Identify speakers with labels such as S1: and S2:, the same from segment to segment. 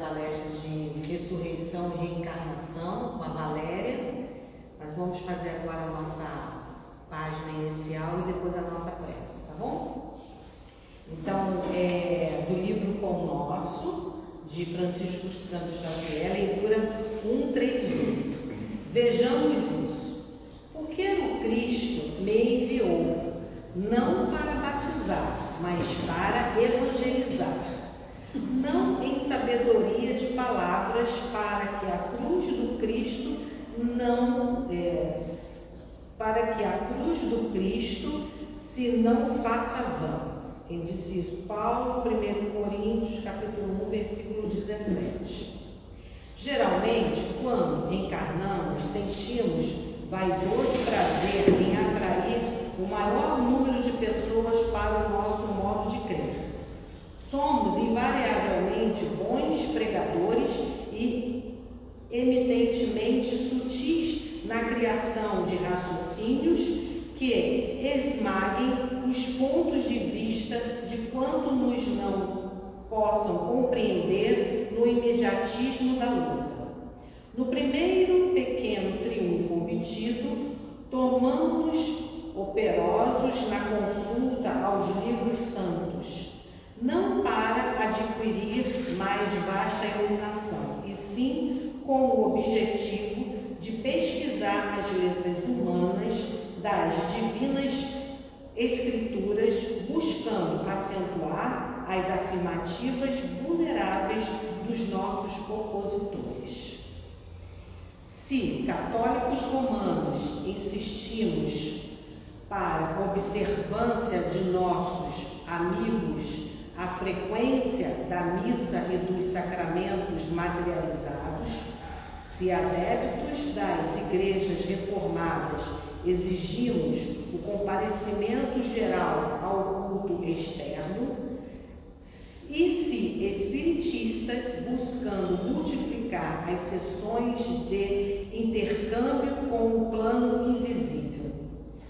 S1: palestra de ressurreição e reencarnação com a Valéria. Nós vamos fazer agora a nossa página inicial e depois a nossa prece, tá bom? Então, do livro Pão Nosso, de Francisco Cândido Xavier, leitura 138. Vejamos isso. Porque o Cristo me enviou, não para batizar, mas para evangelizar, não em sabedoria de palavras, para que a cruz do Cristo se não faça vã. Quem disse isso? Paulo, 1 Coríntios, capítulo 1, versículo 17. Geralmente, quando encarnamos, sentimos vaidoso prazer em atrair o maior número de pessoas para o nosso modo de crer. Somos invariavelmente bons pregadores e eminentemente sutis na criação de raciocínios que esmaguem os pontos de vista de quanto nos não possam compreender no imediatismo da luta. No primeiro pequeno triunfo obtido, tomamos operosos na consulta aos livros santos, não para adquirir mais vasta iluminação, e sim com o objetivo de pesquisar as letras humanas das divinas escrituras, buscando acentuar as afirmativas vulneráveis dos nossos opositores. Se, católicos romanos, insistimos para a observância de nossos amigos a frequência da missa e dos sacramentos materializados, se adeptos das igrejas reformadas exigimos o comparecimento geral ao culto externo, e se espiritistas, buscando multiplicar as sessões de intercâmbio com o plano invisível,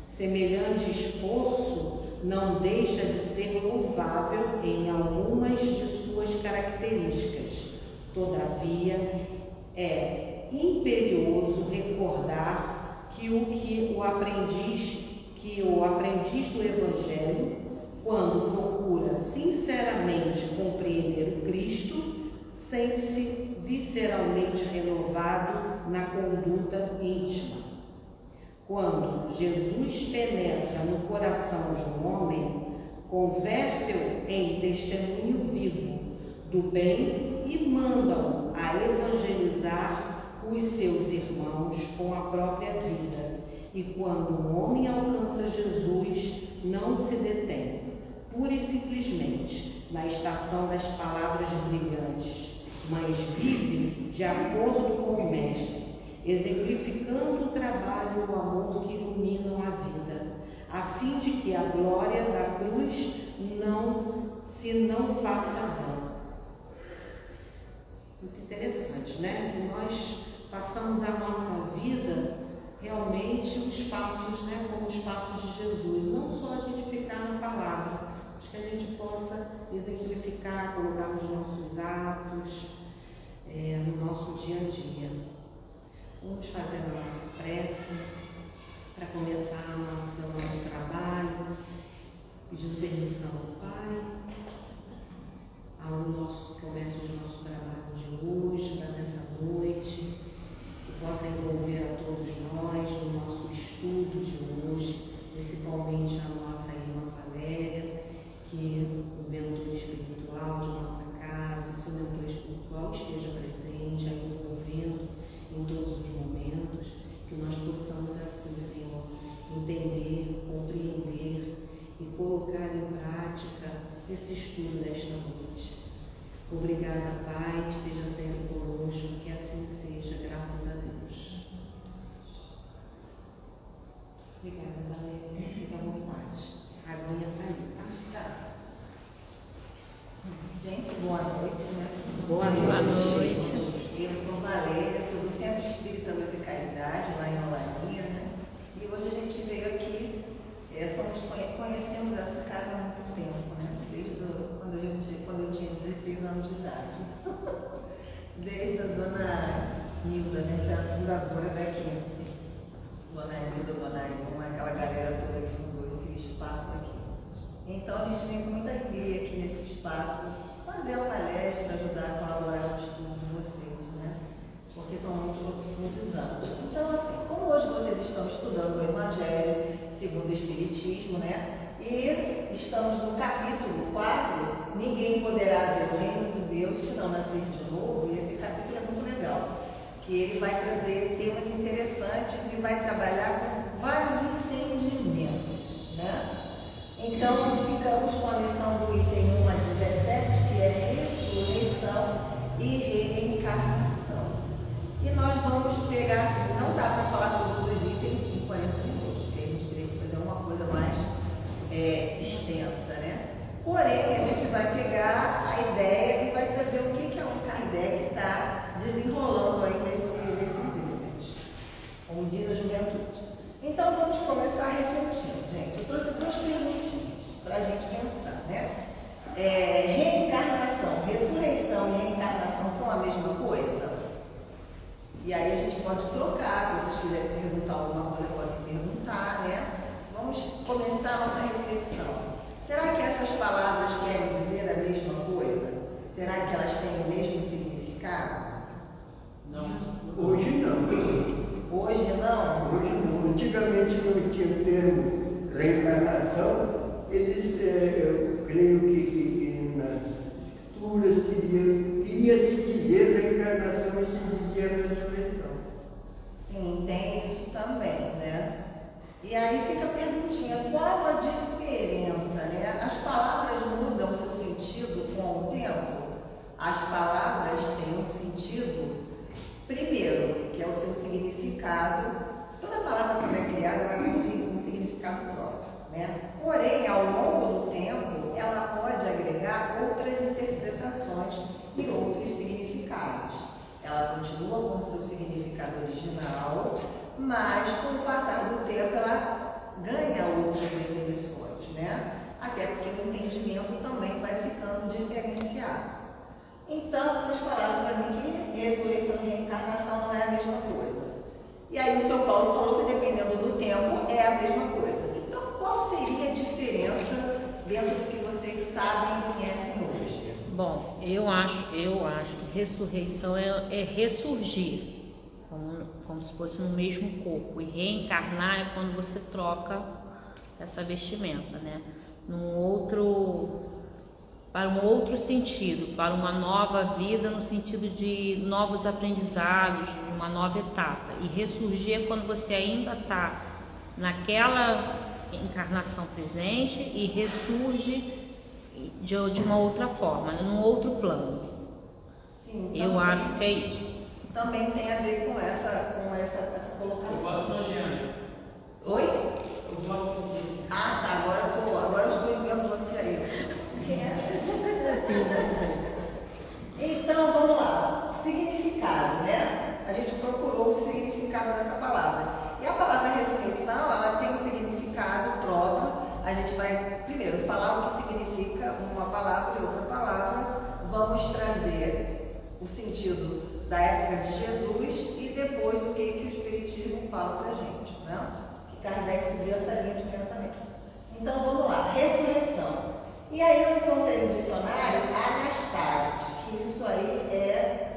S1: semelhante esforço não deixa de ser louvável em algumas de suas características. Todavia, é imperioso recordar que o aprendiz do Evangelho, quando procura sinceramente compreender o Cristo, sente-se visceralmente renovado na conduta íntima. Quando Jesus penetra no coração de um homem, converte-o em testemunho vivo do bem e manda-o a evangelizar os seus irmãos com a própria vida. E quando um homem alcança Jesus, não se detém, pura e simplesmente, na estação das palavras brilhantes, mas vive de acordo com o Mestre, exemplificando o trabalho e o amor que iluminam a vida, a fim de que a glória da cruz não faça vã. Muito interessante, né? Que nós façamos a nossa vida realmente os passos, né? Como os passos de Jesus, não só a gente ficar na palavra, mas que a gente possa exemplificar, colocar nos nossos atos, no nosso dia a dia. Vamos fazer a nossa prece para começar o nosso trabalho, pedindo permissão ao Pai, ao começo do nosso trabalho de hoje, dessa noite, que possa envolver a todos nós no nosso estudo de hoje, principalmente a nossa irmã Valéria, que o mentor espiritual de nossa casa, o seu mentor espiritual esteja presente, a envolvendo em todos os momentos, que nós possamos assim, Senhor, entender, compreender e colocar em prática esse estudo desta noite. Obrigada, Pai, esteja sempre conosco, que assim seja, graças a Deus. Obrigada, Valéria, fica à vontade. A aguinha está aí, tá? Tá.
S2: Gente, boa noite, né?
S1: Boa noite.
S2: Eu sou Valéria, sou do Centro Espírita Luz e Caridade, lá em Olaria, né? E hoje a gente veio aqui, conhecemos essa casa há muito tempo, né? Desde quando eu tinha 16 anos de idade. Deus se não nascer de novo, e esse capítulo é muito legal, que ele vai trazer temas interessantes e vai trabalhar com vários entendimentos, né? Então, ficamos com a lição do item 1 a 17, que é ressurreição e reencarnação. E nós vamos pegar, assim, não dá para falar todos os itens em 40 minutos, porque a gente teria que fazer uma coisa mais extensa, né? Porém, a gente vai pegar a ideia e vai trazer o que Allan Kardec está desenrolando aí nesses itens, como diz a juventude. Então, vamos começar refletindo, gente. Eu trouxe duas perguntinhas para a gente pensar, né? Reencarnação, ressurreição e reencarnação são a mesma coisa? E aí a gente pode trocar, se vocês quiserem perguntar alguma coisa, podem perguntar, né? Vamos começar a nossa reflexão. Será que essas palavras querem dizer a mesma coisa? Será que elas têm o mesmo significado?
S3: Não.
S4: Hoje não.
S2: Hoje não?
S4: Hoje não. Antigamente não tinha o termo reencarnação. Eles, eu creio que nas escrituras queria se dizer reencarnação e se dizia ressurreição.
S2: Sim, tem isso também, né? E aí fica a perguntinha, qual a diferença, né? As palavras mudam o seu sentido com o tempo? As palavras têm um sentido, primeiro, que é o seu significado. Toda palavra quando é criada, ela tem um significado próprio, né? Porém, ao longo do tempo, ela pode agregar outras interpretações e outros significados. Ela continua com o seu significado original, mas com o passar do tempo ela ganha outras definições, né? Até porque o entendimento também vai ficando diferenciado. Então, vocês falaram para mim que ressurreição e reencarnação não é a mesma coisa. E aí o seu Paulo falou que dependendo do tempo é a mesma coisa. Então, qual seria a diferença dentro do que vocês sabem e conhecem hoje?
S3: Bom, eu acho que ressurreição é ressurgir, como se fosse no mesmo corpo. E reencarnar é quando você troca essa vestimenta, né? Para um outro sentido, para uma nova vida, no sentido de novos aprendizados, de uma nova etapa. E ressurgir é quando você ainda está naquela encarnação presente e ressurge de uma outra forma, num outro plano.
S2: Sim,
S3: eu
S2: também,
S3: acho que é isso.
S2: Também tem a ver com essa colocação.
S5: Eu falo com a Jeane.
S2: Oi?
S5: Eu falo com você.
S2: Ah, tá, agora eu estou enviando você aí. Quem é? Então, vamos lá. Significado, né? A gente procurou o significado dessa palavra. E a palavra ressurreição, ela tem um significado próprio. A gente vai, primeiro, falar o que significa uma palavra e outra palavra. Vamos trazer o sentido da época de Jesus e depois o que o Espiritismo fala pra gente, né? Que Kardec seguiu essa linha de pensamento. Então, vamos lá. Ressurreição. E aí eu encontrei no dicionário anastasis, que isso aí é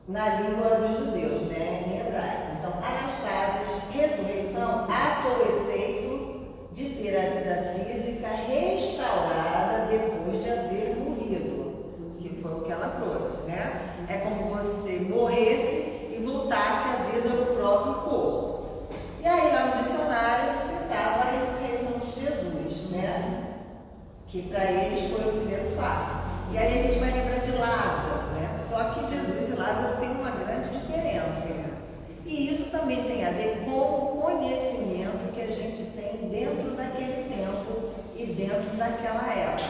S2: na língua dos judeus, né, em hebraico. Então, anastasis, ressurreição, ato ou efeito de ter a vida física restaurada depois de haver morrido, que foi o que ela trouxe, né? É como você morresse e voltasse à vida no próprio corpo. E aí lá no dicionário citava a ressurreição de Jesus, né? Que para eles foi o primeiro fato. E aí a gente vai lembrar de Lázaro, né? Só que Jesus e Lázaro têm uma grande diferença. E isso também tem a ver com o conhecimento que a gente tem dentro daquele tempo e dentro daquela época.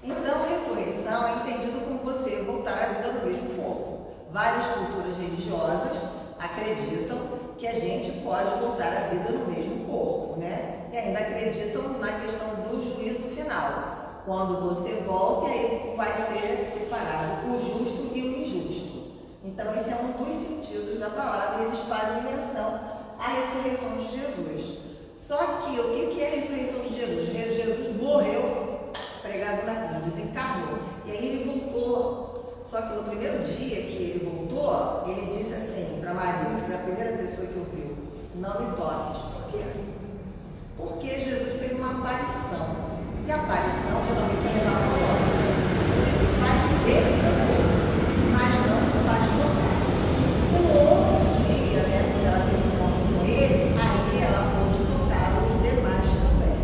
S2: Então, ressurreição é entendido como você voltar à vida no mesmo corpo. Várias culturas religiosas acreditam que a gente pode voltar à vida no mesmo corpo, né? E ainda acreditam na questão do juízo final. Quando você volta, aí vai ser separado o justo e o injusto. Então, esse é um dos sentidos da palavra e eles fazem menção à ressurreição de Jesus. Só que o que é a ressurreição de Jesus? Jesus morreu pregado na cruz, desencarnou. E aí ele voltou. Só que no primeiro dia que ele voltou, ele disse assim para Maria, que foi a primeira pessoa que ouviu: não me toques. Por quê? Porque Jesus fez uma aparição. E a aparição geralmente é milagrosa. você se faz ver para o outro, mas não se faz tocar. No outro dia, né, quando ela teve um encontro com ele, aí ela pôde tocar os demais também.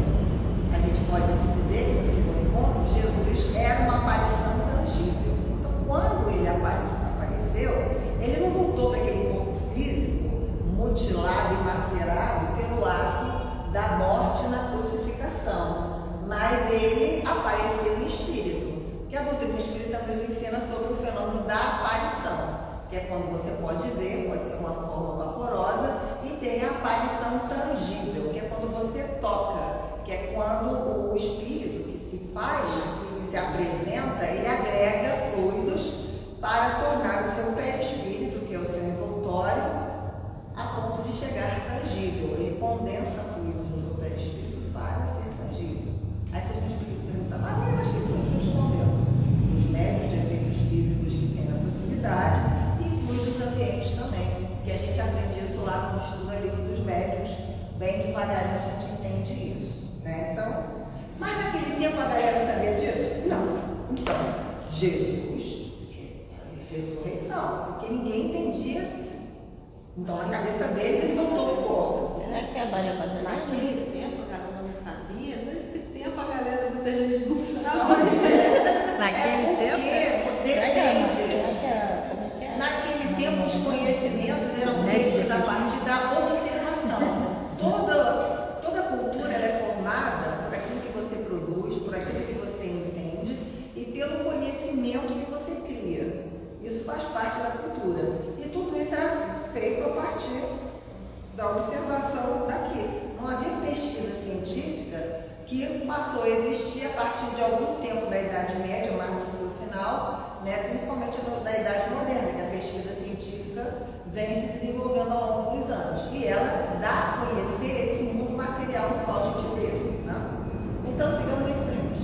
S2: A gente pode se dizer que no segundo encontro, Jesus era uma aparição tangível. Então, quando ele apareceu, ele não voltou para aquele corpo físico, mutilado e macerado pelo ato da morte na crucificação, mas ele apareceu em espírito, que a doutrina espírita nos ensina sobre o fenômeno da aparição, que é quando você pode ver, pode ser uma forma vaporosa, e tem a aparição tangível, que é quando você toca, que é quando o espírito que se faz, que se apresenta, ele agrega fluidos para tornar o seu perispírito, que é o seu envoltório, a ponto de chegar tangível. Ele condensa fluidos no seu perispírito para ser tangível. Aí você me pergunta, mas que fluidos condensa? Os médios de efeitos físicos que tem na proximidade e fluidos ambientes também, que a gente aprende isso lá no estudo do livro dos médios, bem devagarinho a gente entende isso, né? Então, mas naquele tempo a galera sabia disso? Não. Então, Jesus, ressurreição, porque ninguém entendia. Então, na cabeça deles, ele voltou para o corpo.
S3: Será que a Maria Madalena?
S1: Naquele tempo a galera não sabia, nesse tempo a galera muita gente não sabe.
S3: Naquele tempo?
S2: Depende. Naquele tempo, os conhecimentos eram feitos a partir da observação. Toda cultura ela é formada por aquilo que você produz, por aquilo que você entende e pelo conhecimento que você cria. Isso faz parte da cultura. E tudo isso era feito a partir da observação daqui. Não havia pesquisa científica que passou a existir a partir de algum tempo da Idade Média, mais no seu final, né, principalmente da Idade Moderna, que a pesquisa científica vem se desenvolvendo ao longo dos anos. E ela dá a conhecer esse mundo material no qual a gente vive. Né? Então, sigamos em frente.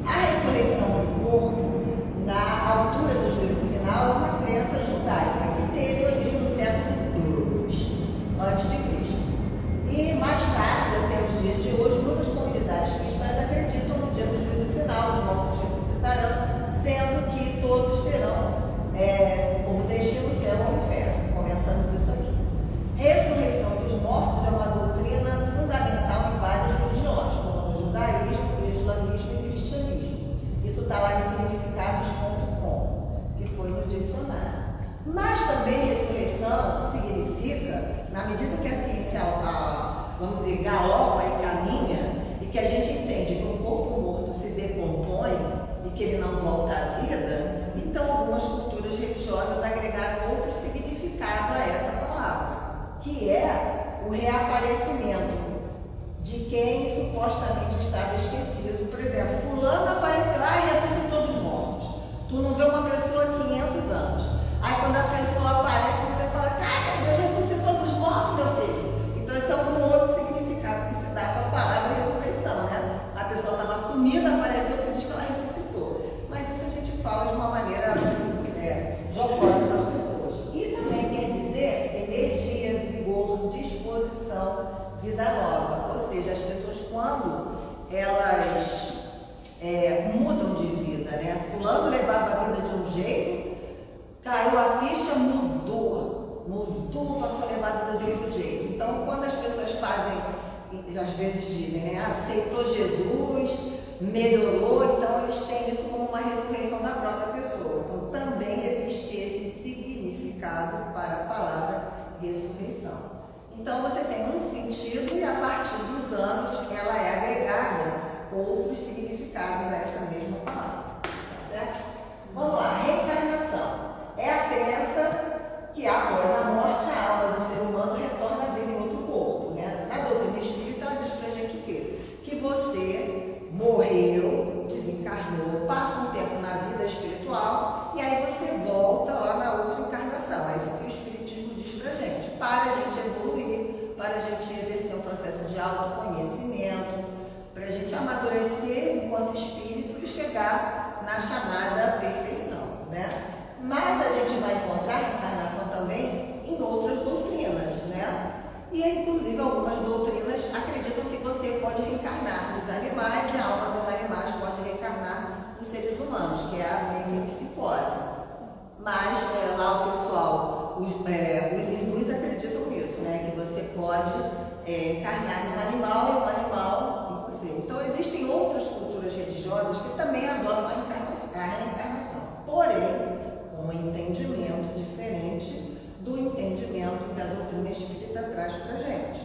S2: A ressurreição do corpo, na altura do juízo final, é uma crença judaica que teve origem no século II a.C. E mais tarde, até os dias de hoje, muitas comunidades cristãs acreditam no dia do juízo final, os mortos ressuscitarão, sendo que todos terão como destino o céu ou o inferno. Comentamos isso aqui. Ressurreição dos mortos é uma doutrina fundamental em várias religiões, como no judaísmo, no islamismo e cristianismo. Isso está lá em significados.com, que foi no dicionário. Mas também ressurreição significa, na medida que a ciência, vamos dizer, galopa e caminha, e que a gente entende que um corpo morto se decompõe e que ele não volta à vida, então algumas culturas religiosas agregaram outro significado a essa palavra, que é o reaparecimento de quem supostamente estava esquecido. Por exemplo, fulano apareceu, e ressuscitou dos mortos. Tu não vê uma pessoa há 500 anos. Aí quando a pessoa aparece, você fala assim, Deus ressuscitou dos mortos, meu filho. Então esse é um outro significado que se dá para a palavra ressurreição, né? A pessoa estava sumida, apareceu, você diz que ela ressuscitou. Mas isso a gente fala de uma maneira jocosa para as pessoas. E também quer dizer energia, vigor, disposição, vida nova. Ou seja, as pessoas quando elas mudam de vida, né? Fulano levava a vida de um jeito, caiu a ficha, mudou, passou a levar a vida de outro jeito. Então, quando as pessoas fazem, às vezes dizem, né? Aceitou Jesus, melhorou, então eles têm isso como uma ressurreição da própria pessoa. Então, também existe esse significado para a palavra ressurreição. Então, você tem um sentido e a partir dos anos ela é agregada outros significados a essa mesma palavra. Tá certo? Vamos lá, reencarnação. É a crença que após a morte a alma do ser humano retorna a vida em outro corpo. Né? Na doutrina espírita ela diz pra gente o quê? Que você morreu, desencarnou, passa um tempo na vida espiritual e aí você volta lá na outra encarnação. É isso que o Espiritismo diz pra gente. Para a gente evoluir, para a gente exercer um processo de autoconhecimento, para a gente amadurecer enquanto espírito e chegar na chamada perfeição, né? Mas a gente vai encontrar reencarnação também em outras doutrinas, né? E inclusive algumas doutrinas acreditam que você pode reencarnar nos animais e a alma dos animais pode reencarnar nos seres humanos, que é a os hindus acreditam nisso, né? Que você pode encarnar em um animal e um animal em você. Então existem outras culturas religiosas que também adotam a reencarnação, porém com um entendimento diferente do entendimento que a doutrina espírita traz pra gente.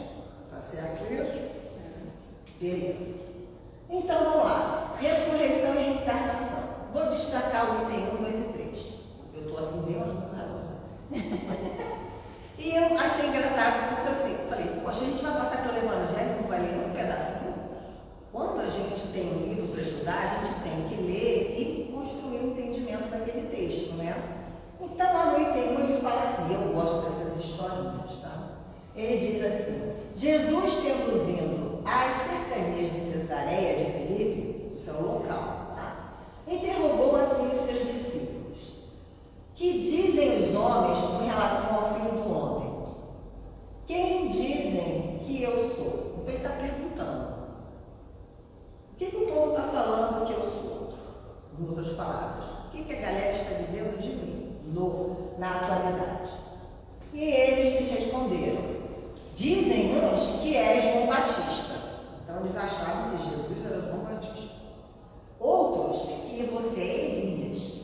S2: Tá certo isso? Beleza. Então vamos lá. Ressurreição e reencarnação. Vou destacar o item 1, 2 e 3. Eu estou assim bem olhando para ela. E eu achei engraçado porque assim, falei, poxa, a gente vai passar pelo Evangelho, não vai ler um pedacinho? Quando a gente tem um livro para estudar, a gente tem que ler e construir um entendimento daquele texto, né? Então lá no item 1 ele fala assim, eu gosto dessas historinhas, tá? Ele diz assim, Jesus tendo vindo às cercanias de Cesareia de Filipe, isso é o local, tá? Interrogou assim os seus discípulos. Que dizem os homens com relação ao Filho do Homem? Quem dizem que eu sou? Então ele está perguntando. O que o povo está falando que eu sou? Em outras palavras, o que a galera está dizendo de mim na atualidade? E eles lhes responderam. Dizem uns que és João Batista. Então eles achavam que Jesus era João Batista. Outros que você é Elias.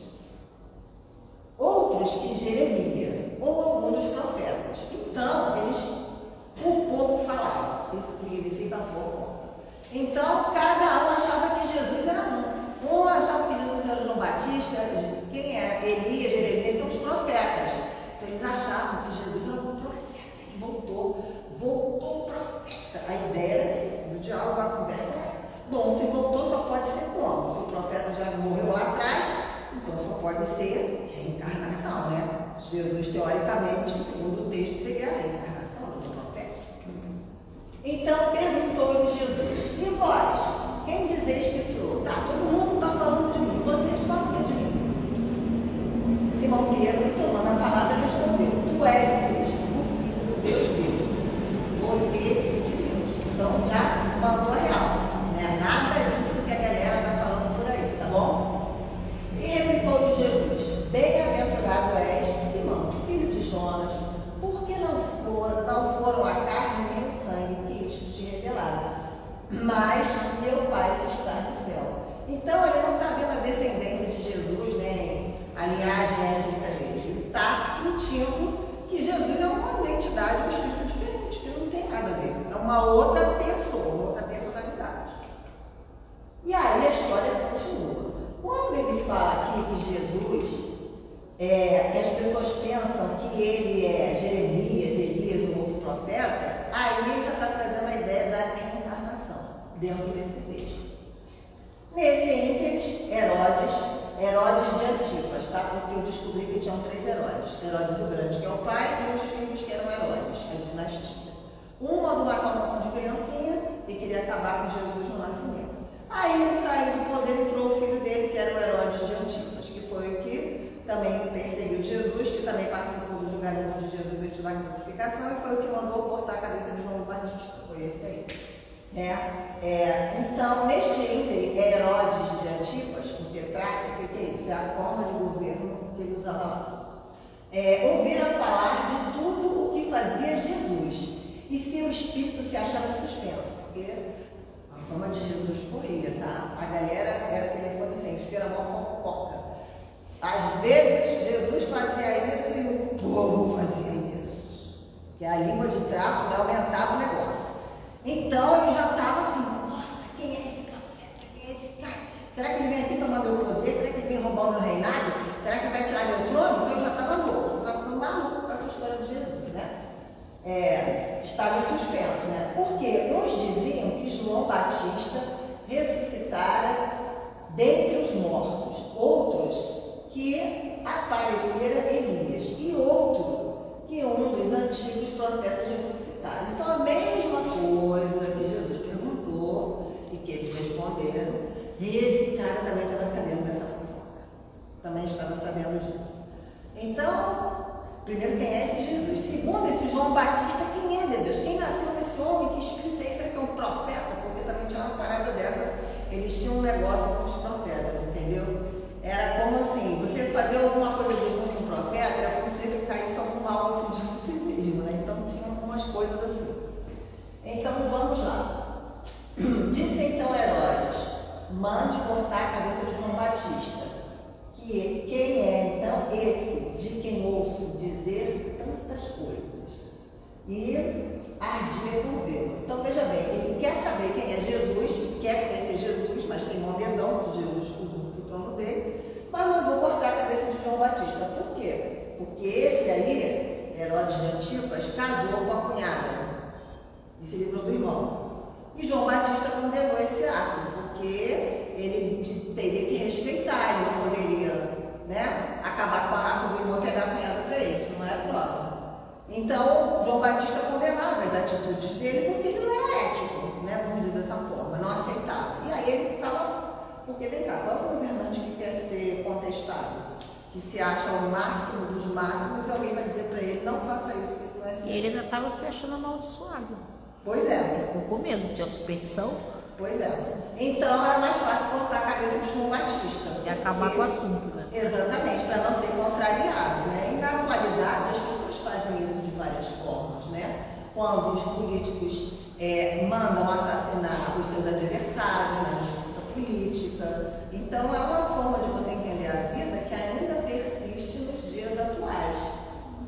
S2: Outros que Jeremias, ou alguns dos profetas. Então, o povo falava, isso significa fofoca. Então, cada um achava que Jesus era um. Um achava que Jesus era João Batista, quem é? Elias, Jeremias, são os profetas. Então, eles achavam que Jesus era um profeta, que voltou profeta. A ideia era essa, o diálogo, a conversa era essa. Bom, se voltou, só pode ser como? Se o profeta já morreu lá atrás, então só pode ser reencarnação, né? Jesus, teoricamente, segundo o texto, seria a reencarnação do profeta. Então perguntou-lhe Jesus, e vós, quem dizeis que sou? Tá, todo mundo está falando de mim, vocês falam de mim. Simão Pedro, tomando a palavra, respondeu, tu és o Cristo, o Filho do Deus vivo. Você é filho de Deus. Então já mandou a real. Não é nada disso que a galera está falando por aí, tá bom? E replicou-lhe Jesus, bem-aventurado és, Simão, filho de Jonas, porque não foram a carne nem o sangue que isto te revelaram, mas meu Pai que está no céu. Então ele não está vendo a descendência de Jesus, né, a linhagem étnica dele. Ele está sentindo que Jesus é uma identidade, um espírito diferente, que não tem nada a ver. É uma outra pessoa, uma outra personalidade. E aí a história continua. Quando ele fala aqui que Jesus, que as pessoas pensam que ele é Jeremias, Elias, um outro profeta, aí ele já está trazendo a ideia da reencarnação dentro desse texto. Nesse ínterim, Herodes de Antipas, tá? Porque eu descobri que tinham 3 Herodes. Herodes o Grande, que é o pai, e os filhos que eram Herodes, a dinastia. Um mandou matar um monte de criancinha e queria acabar com Jesus no nascimento. Aí ele saiu do poder, entrou o filho dele, que era o Herodes de Antipas, que foi o que também perseguiu Jesus, que também participou do julgamento de Jesus antes da crucificação, e foi o que mandou cortar a cabeça de João Batista. Foi esse aí. Então, neste ínterim, Herodes de Antipas, o tetrarca, o que é isso? É a forma de governo que ele usava lá. Ouviram falar de tudo o que fazia Jesus, e seu espírito se achava suspenso, porque a fama de Jesus corria, tá? A galera era telefone sem fio, era uma fofoca. Às vezes, Jesus fazia isso e o povo fazia isso. Que a língua de trapo, né, aumentava o negócio. Então, ele já estava assim, nossa, quem é esse profeta? Quem é esse cara? Será que ele vem aqui tomar meu poder? Será que ele vem roubar o meu reinado? Será que ele vai tirar meu trono? Então, ele já estava louco. Estava ficando maluco com essa história de Jesus, né? Estava em suspenso, né? Porque uns diziam que João Batista ressuscitara dentre os mortos, outros que aparecera Elias, e outro que um dos antigos profetas ressuscitara. Então a mesma coisa que Jesus perguntou e que eles responderam, esse cara também estava sabendo dessa fofoca, também estava sabendo disso. Então, primeiro, quem é esse Jesus? Segundo, esse João Batista, quem é, meu Deus? Quem nasceu nesse homem? Que espírito é esse? Será que é um profeta? Porque também tinha uma parada dessa, eles tinham um negócio com os profetas, entendeu? Era como assim, você fazer alguma coisa de junto com o profeta, era como se ele caísse alguma alma e ardia por vê-lo. Então veja bem, ele quer saber quem é Jesus, quer conhecer Jesus, mas tem um medão que Jesus usurpa o trono dele, mas mandou cortar a cabeça de João Batista. Por quê? Porque esse aí, Herodes de Antipas, casou com a cunhada e se livrou do irmão. E João Batista condenou esse ato, porque ele teria que respeitar, ele não poderia, né, acabar com a raça do irmão e pegar a cunhada para ele, isso não é próprio. Então, João Batista condenava as atitudes dele porque ele não era ético, né, vamos dizer dessa forma, não aceitava. E aí ele ficava, porque vem cá, qual é o governante que quer ser contestado? Que se acha o máximo dos máximos, alguém vai dizer para ele, não faça isso, que isso não é certo.
S3: E ele ainda estava se achando amaldiçoado.
S2: Pois é.
S3: Ficou com medo, tinha superstição.
S2: Pois é. Então era mais fácil cortar a cabeça de João Batista.
S3: E acabar com o assunto, né?
S2: Exatamente, para não ser contrariado, né? E na atualidade as pessoas fazem isso de várias formas, né? Quando os políticos mandam assassinar os seus adversários na disputa política. Então é uma forma de você entender a vida que ainda persiste nos dias atuais,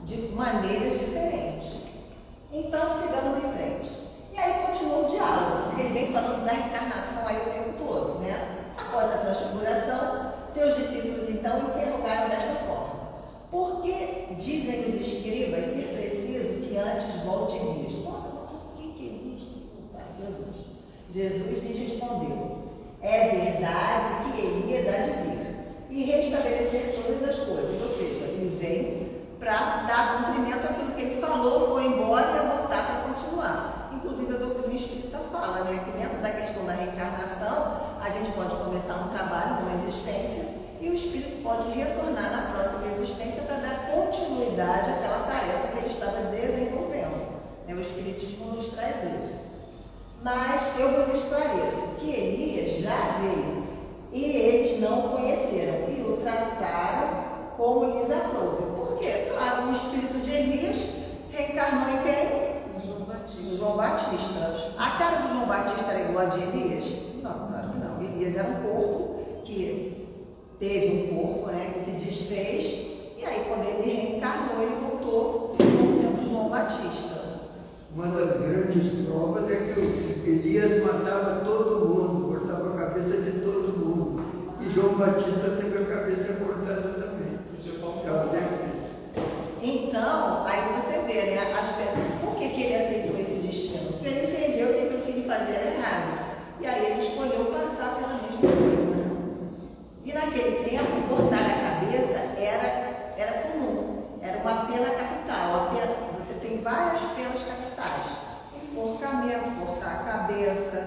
S2: de maneiras diferentes. Então sigamos em frente. E aí continua o diálogo, porque ele vem falando da reencarnação aí o tempo todo, né? Após a transfiguração, seus discípulos então interrogaram desta forma: por que dizem os escribas ser preciso que antes volte Elias? Nossa, mas por que Elias tem que voltar? Jesus lhes respondeu: é verdade que Elias há de vir e restabelecer todas as coisas. Ou seja, ele vem para dar cumprimento àquilo que ele falou, foi embora e vai voltar para continuar. Inclusive a doutrina espírita fala, né, que dentro da questão da reencarnação, a gente pode começar um trabalho, uma existência, e o espírito pode retornar na próxima existência para dar continuidade àquela tarefa que ele estava desenvolvendo. Né, o espiritismo nos traz isso. Mas eu vos esclareço que Elias já veio e eles não o conheceram e o trataram como lhes aprouve. Por quê? Claro, o espírito de Elias reencarnou em quem? João Batista. A cara do João Batista era igual a de Elias? Não, claro que não. Elias era um corpo que teve um corpo, né, que se desfez, e aí quando ele reencarnou, ele voltou como sendo João Batista.
S4: Uma das grandes provas é que o Elias matava todo mundo, cortava a cabeça de todo mundo. E João Batista teve a cabeça cortada também.
S2: Então, aí você vê, né, por que ele aceitou esse destino? Porque ele entendeu que aquilo que ele fazia era errado. E aí ele escolheu passar pela mesma coisa. E naquele tempo, cortar a cabeça era comum. Era uma pena capital. Você tem várias penas capitais. Enforcamento, cortar a cabeça,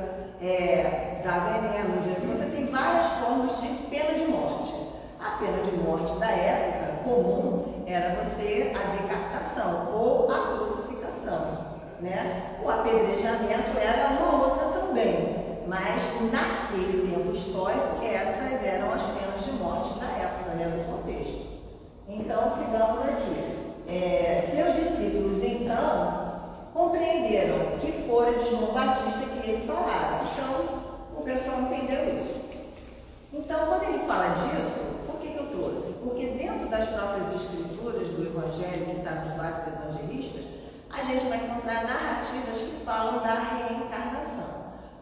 S2: dar veneno, você tem várias formas de pena de morte. A pena de morte da época comum era a decapitação ou a crucificação, né? O apedrejamento era uma outra também, mas naquele tempo histórico essas eram as penas de morte da época, né, do contexto. Então sigamos aqui. Seus discípulos então compreenderam que fora de João Batista que ele falava. Então o pessoal entendeu isso. Então quando ele fala disso, por que eu trouxe? Porque dentro das próprias escrituras do Evangelho, que está nos vários evangelistas, a gente vai encontrar narrativas que falam da reencarnação.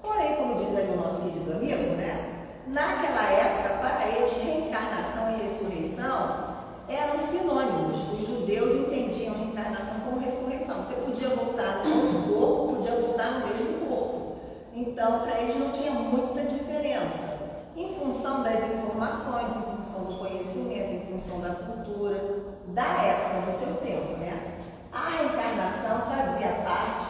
S2: Porém, como diz ali o nosso querido amigo, né? Naquela época, para eles, reencarnação e ressurreição eram sinônimos. Os judeus entendiam reencarnação como ressurreição. Você podia voltar no outro corpo, podia voltar no mesmo corpo. Então, para eles não tinha muita diferença. Em função das informações, em função do conhecimento, em função da cultura, da época, do seu tempo, né? A reencarnação fazia parte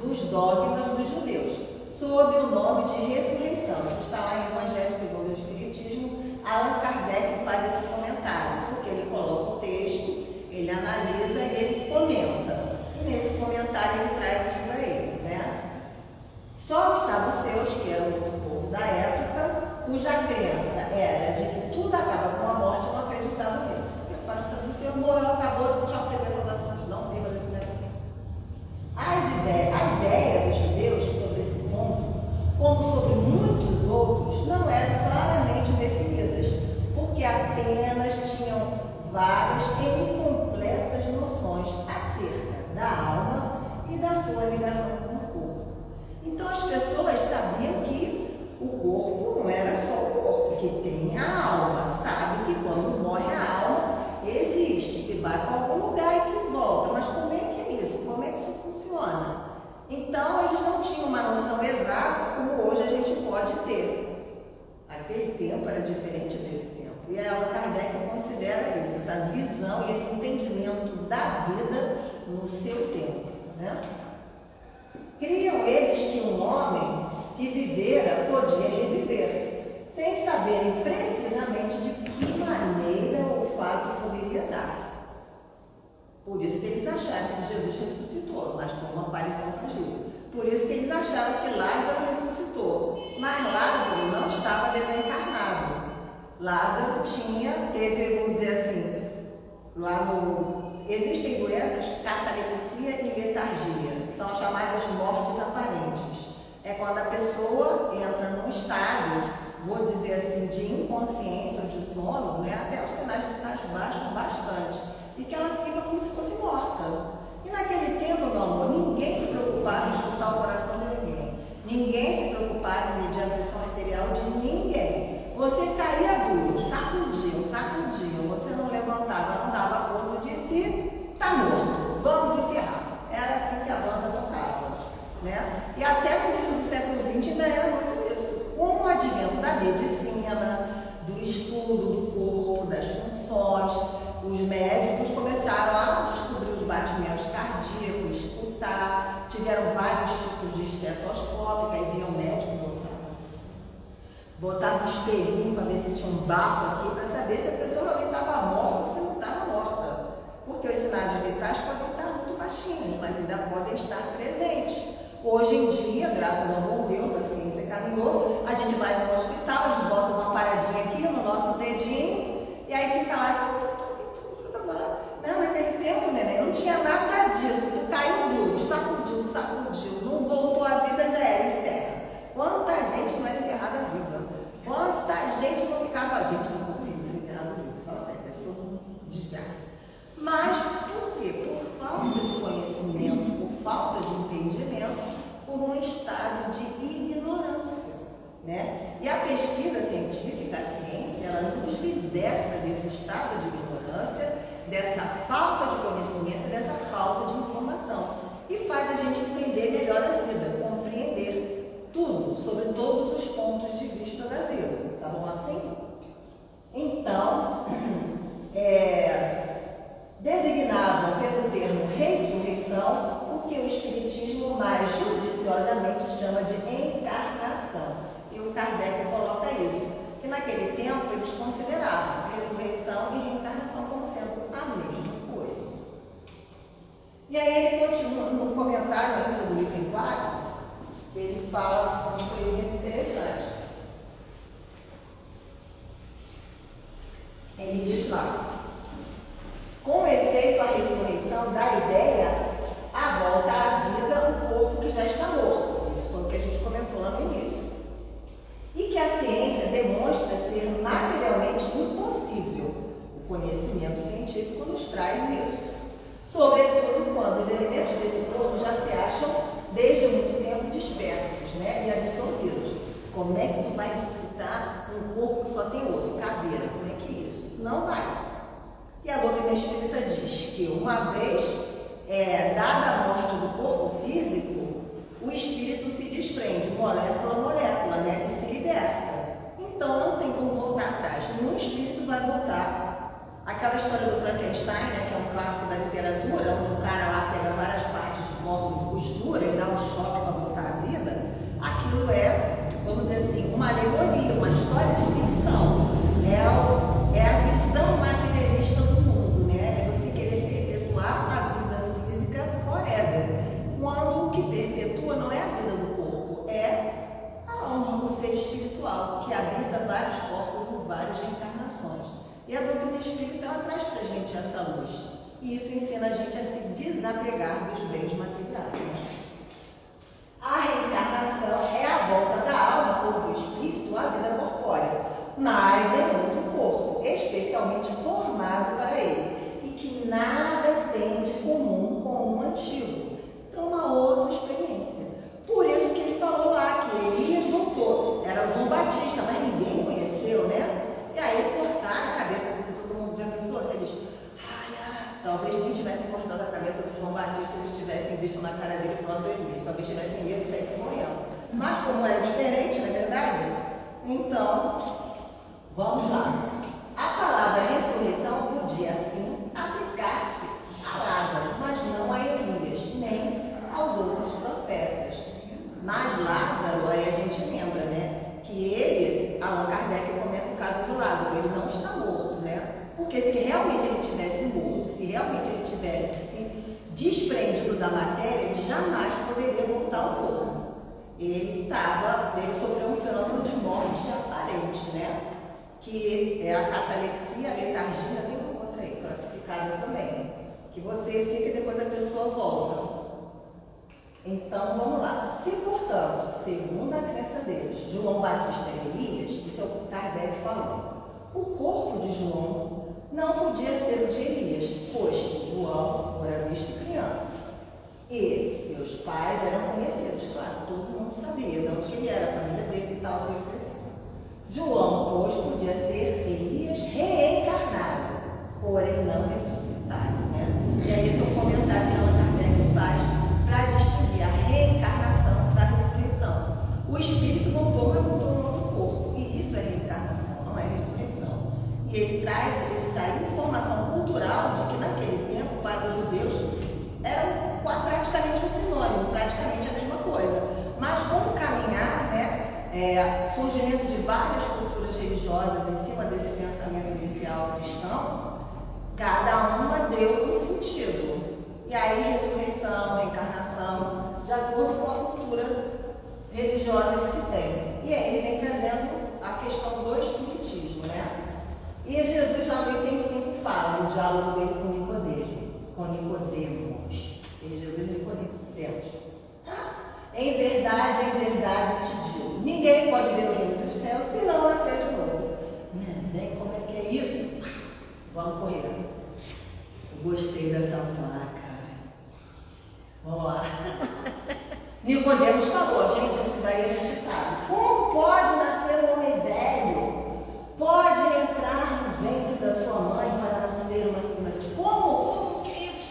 S2: dos dogmas dos judeus, sob o nome de ressurreição. Isso está lá em Evangelho segundo o Espiritismo. Allan Kardec faz esse comentário, porque ele coloca o texto, ele analisa e ele comenta. E nesse comentário ele traz isso daí, né? Só os saduceus, que eram outro povo da época, cuja crença era de que tudo acaba com a morte, não acreditavam nisso. Porque para o saduceu, morreu, acabou, tchau, perdeu das fontes, não tem mais esse negócio. A ideia dos judeus sobre esse ponto, como sobre muitos outros, não eram claramente definidas, porque apenas tinham vagas e incompletas noções acerca da alma e da sua ligação com o corpo. Então as pessoas sabiam que o corpo não era só o corpo, que tem a alma, sabe que quando morre a alma existe, que vai para algum lugar e que volta. Mas como é que é isso? Como é que isso funciona? Então eles não tinham uma noção exata como hoje a gente pode ter. Aquele tempo era diferente desse tempo. E Allan Kardec considera isso, essa visão e esse entendimento da vida no seu tempo, né? Criam eles que um homem que vivera podia reviver, sem saberem precisamente de que maneira o fato poderia dar-se. Por isso que eles acharam que Jesus ressuscitou, mas foi uma aparição fugida. Por isso que eles acharam que Lázaro ressuscitou, mas Lázaro não estava desencarnado. Lázaro teve, vamos dizer assim, existem doenças, catalepsia e letargia, que são as chamadas mortes aparentes. É quando a pessoa entra num estado, vou dizer assim, de inconsciência ou de sono, né? Até os sinais vitais baixam bastante, e que ela fica como se fosse morta. E naquele tempo, meu amor, ninguém se preocupava em escutar o coração de ninguém. Ninguém se preocupava em medir a pressão arterial de ninguém. Você caía duro, sacudiam, você não levantava, não dava conta de si, tá morto, vamos enterrar. Era assim que a banda tocava, né? E até no início do século XX ainda era muito isso. Com o advento da medicina, do estudo do corpo, das funções, os médicos começaram a descobrir os batimentos cardíacos, escutar, tiveram vários tipos de estetoscópio, aí vinha o médico, botava um espelhinho para ver se tinha um bafo aqui, para saber se a pessoa realmente estava morta ou se não estava morta. Porque os sinais vitais podem estar muito baixinhos, mas ainda podem estar presentes. Hoje em dia, graças ao bom Deus, a ciência caminhou, a gente vai no hospital, eles botam uma paradinha aqui no nosso dedinho, e aí fica lá, não, naquele tempo, neném, não tinha nada disso. Tu caiu duro, sacudiu, não voltou à vida, já era enterra. Quanta gente não era enterrada viva? Quanta gente não ficava? A gente não conseguia ser enterrada viva. Fala sério, deve ser um desgraça. Mas por quê? Por falta de conhecimento, por falta de entendimento, por um estado de ignorância, né? E a pesquisa científica, a ciência, ela nos liberta desse estado de ignorância, dessa falta de conhecimento, dessa falta de informação, e faz a gente entender melhor a vida, compreender tudo, sobre todos os pontos de vista da vida, tá bom assim? Então, designavam pelo termo ressurreição o que o Espiritismo mais judiciosamente chama de encarnação. E o Kardec coloca isso, que naquele tempo eles consideravam ressurreição e reencarnação como sendo a mesma coisa. E aí ele continua no comentário ainda do item 4, ele fala umas coisinhas interessantes. Ele diz lá: com efeito, a ressurreição dá ideia a volta à vida do corpo que já está morto. Isso foi o que a gente comentou lá no início. E que a ciência demonstra ser materialmente impossível. O conhecimento científico nos traz isso. Sobretudo quando os elementos desse corpo já se acham desde muito tempo dispersos, né, e absorvidos. Como é que tu vai ressuscitar um corpo que só tem osso, caveira? Como é que é isso? Não vai. E a doutrina espírita diz que uma vez dada a morte do corpo físico, o espírito se desprende molécula a molécula, né, e se liberta. Então não tem como voltar atrás. Nenhum espírito vai voltar. Aquela história do Frankenstein, né, que é um clássico da literatura, onde o cara lá pega várias partes de corpos e costura e dá um choque para voltar à vida, aquilo é, vamos dizer assim, uma alegoria, uma história de ficção. É a visão materialista do mundo, né? É você querer perpetuar a vida física forever. Quando o que perpetua não é a vida do corpo, é a alma, o ser espiritual, que habita vários corpos e várias reencarnações. E a doutrina espírita, ela traz para a gente essa luz. E isso ensina a gente a se desapegar dos bens materiais. Né? A reencarnação é a volta da alma ou do espírito à vida corpórea, mas em outro corpo, especialmente formado para ele, e que nada tem de comum com o antigo. Então, uma talvez nem tivessem cortado a cabeça do João Batista se tivessem visto na cara dele pronto Elias. Talvez tivessem medo de sair morrendo. Mas como era diferente, não é verdade? Então, vamos lá. A palavra ressurreição podia, sim, aplicar-se a Lázaro, mas não a Elias, nem aos outros profetas. Mas Lázaro, aí a gente lembra, né? Que ele, Allan Kardec comenta o caso de Lázaro, ele não está morto, né? Porque se realmente ele tivesse morto, se realmente ele tivesse se desprendido da matéria, ele jamais poderia voltar ao corpo. Ele sofreu um fenômeno de morte aparente, né? Que é a catalepsia, a letargia, tem uma outra aí, classificada também. Que você fica e depois a pessoa volta. Então, vamos lá. Se, portanto, segundo a crença deles, João Batista e Elias, isso é o que Kardec falou, o corpo de João não podia ser o de Elias, pois João fora visto criança. E seus pais eram conhecidos, claro, todo mundo sabia de onde ele era, a família dele e tal, foi crescendo. João, pois, podia ser Elias reencarnado, porém não ressuscitado, né? E aí esse é o comentário que Allan Kardec faz para distinguir a reencarnação da ressurreição. O espírito voltou, mas voltou no outro corpo. E isso é reencarnação, não é ressurreição. E ele traz essa informação cultural de que naquele tempo, para os judeus, era praticamente um sinônimo, praticamente a mesma coisa. Mas com o caminhar, né, surgimento de várias culturas religiosas em cima desse pensamento inicial cristão, cada uma deu um sentido. E aí, ressurreição, reencarnação, de acordo com a cultura religiosa que se tem. E aí ele vem trazendo a questão do espiritismo, né? E Jesus, já no item 5, fala no diálogo dele com Nicodemos. Jesus e Nicodemos. Em verdade, te digo, ninguém pode ver o reino dos céus se não nascer de novo. Nem como é que é isso? Vamos correr. Eu gostei dessa placa. Vamos lá. Nicodemos falou, gente, isso daí a gente sabe. Como pode nascer um homem velho? Pode entrar no ventre da sua mãe para nascer uma segunda vez? Como que é isso?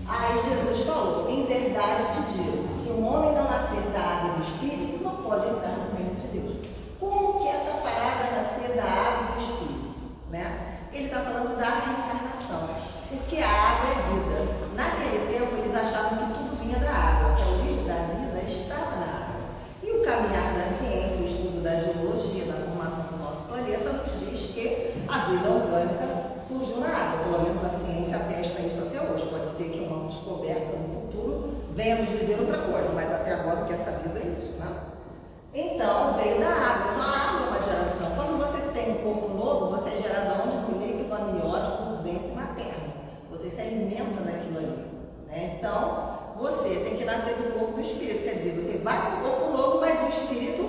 S2: Aí Jesus falou, em verdade te digo, se um homem não nascer da água e do Espírito, não pode entrar no reino de Deus. Como que essa parada nascer da água e do Espírito? Né? Ele está falando da reencarnação, porque a água é vida. Naquele tempo, eles achavam que tudo vinha da água, que a origem da vida estava na água. E o caminhar da ciência, o estudo da geologia, da formação do nosso planeta, nos diz que a vida orgânica surgiu na água. Pelo menos a ciência atesta isso até hoje. Pode ser que uma descoberta no futuro venha nos dizer outra coisa, mas até agora o que é sabido é isso, né? Então, veio da água. Então, a água é uma geração. Quando você tem um corpo novo, você é gerado onde? No líquido amniótico do ventre materno. Você se alimenta daquilo ali, né? Então, você tem que nascer do corpo do Espírito. Quer dizer, você vai para o corpo novo, mas o Espírito,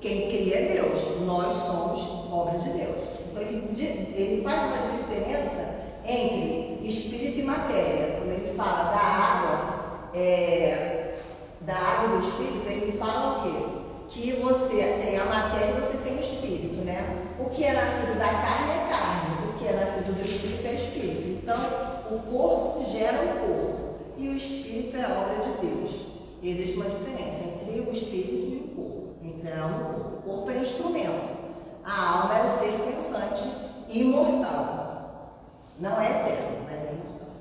S2: quem cria é Deus. Nós somos obra de Deus. Então, ele faz uma diferença entre Espírito e matéria. Quando ele fala da água e do Espírito, ele fala o quê? Que você tem a matéria e você tem o Espírito, né? O que é nascido da carne é carne, o que é nascido do Espírito é Espírito. Então, o corpo gera o corpo e o Espírito é a obra de Deus. E existe uma diferença entre o Espírito e o corpo, entre a alma e o corpo. O corpo é instrumento, a alma é o ser pensante imortal. Não é eterno, mas é imortal.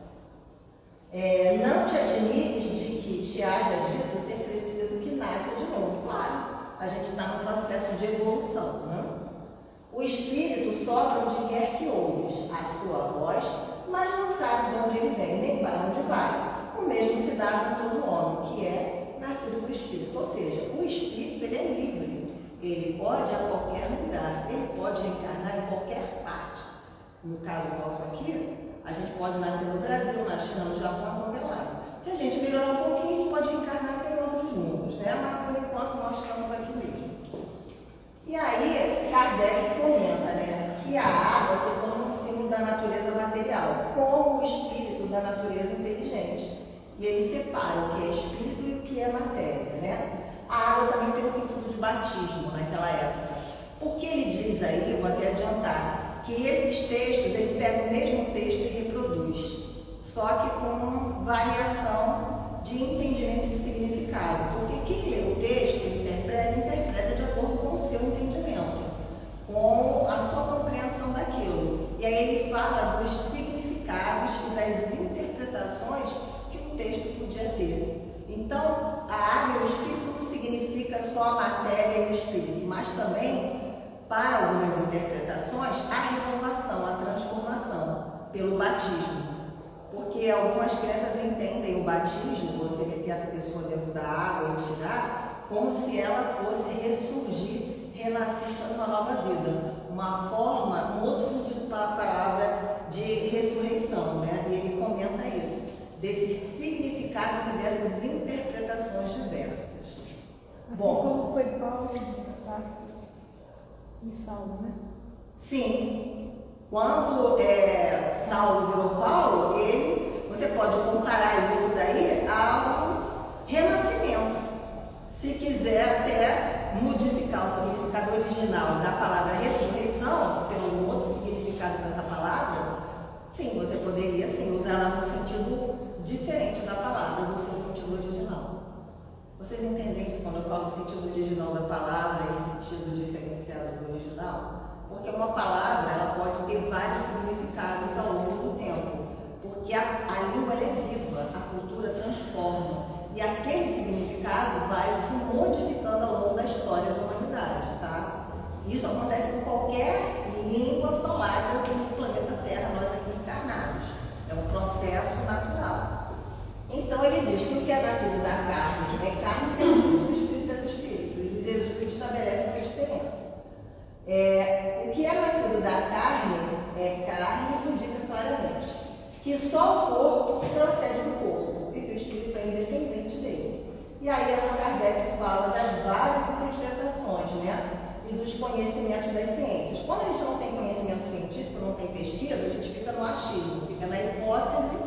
S2: Não te admires de que te haja dito ser preciso que nasça de novo. Claro, a gente está num processo de evolução, né? O Espírito sopra onde quer que ouves a sua voz, mas não sabe de onde ele vem, nem para onde vai. O mesmo se dá com todo homem, que é nascido do Espírito. Ou seja, o Espírito, ele é livre. Ele pode ir a qualquer lugar, ele pode reencarnar em qualquer parte. No caso nosso aqui, a gente pode nascer no Brasil, na China, no Japão, em qualquer lado. Se a gente melhorar um pouquinho, a gente pode reencarnar até em outros mundos, né? Mas por enquanto nós estamos aqui mesmo. E aí, Kardec comenta, né, que a água se torna um símbolo da natureza material, como o espírito da natureza inteligente. E ele separa o que é espírito e o que é matéria, né? A água também tem o sentido de batismo naquela época. Porque ele diz aí, vou até adiantar, que esses textos, ele pega o mesmo texto e reproduz. só que com variação de entendimento de significado. Porque quem lê o texto interpreta de acordo com o seu entendimento, com a sua compreensão daquilo. E aí ele fala dos significados e das interpretações que o texto podia ter. Então, a água e o espírito não significa só a matéria e o espírito, mas também, para algumas interpretações, a renovação, a transformação pelo batismo. Porque algumas crenças entendem o batismo, você meter a pessoa dentro da água e tirar, como se ela fosse ressurgir, renascer para uma nova vida. Uma forma, um outro sentido para a palavra de ressurreição, né? E ele comenta isso, desses significados e dessas interpretações diversas.
S6: Assim
S2: Bom,
S6: como foi Paulo e Saulo, né?
S2: Sim. Quando Saulo virou Paulo, você pode comparar isso daí a um renascimento. Se quiser até modificar o significado original da palavra ressurreição, ter um outro significado dessa palavra, sim, você poderia sim usar ela no sentido diferente da palavra, do seu sentido original. Vocês entendem isso quando eu falo sentido original da palavra e sentido diferenciado do original? Porque uma palavra ela pode ter vários significados ao longo do tempo, porque a língua ela é viva, a cultura transforma, e aquele significado vai se modificando ao longo da história da humanidade, tá? Isso acontece com qualquer língua falada do planeta Terra, nós aqui encarnados. É um processo natural. Então ele diz que o que é nascido da carne é carne, que é do espírito é do espírito. Ele estabelece essa diferença. O que é nascido da carne é carne, indica claramente que só o corpo procede do corpo e que o espírito é independente dele. E aí Allan Kardec fala das várias interpretações, né? E dos conhecimentos das ciências. Quando a gente não tem conhecimento científico, não tem pesquisa, a gente fica no achismo, fica na hipótese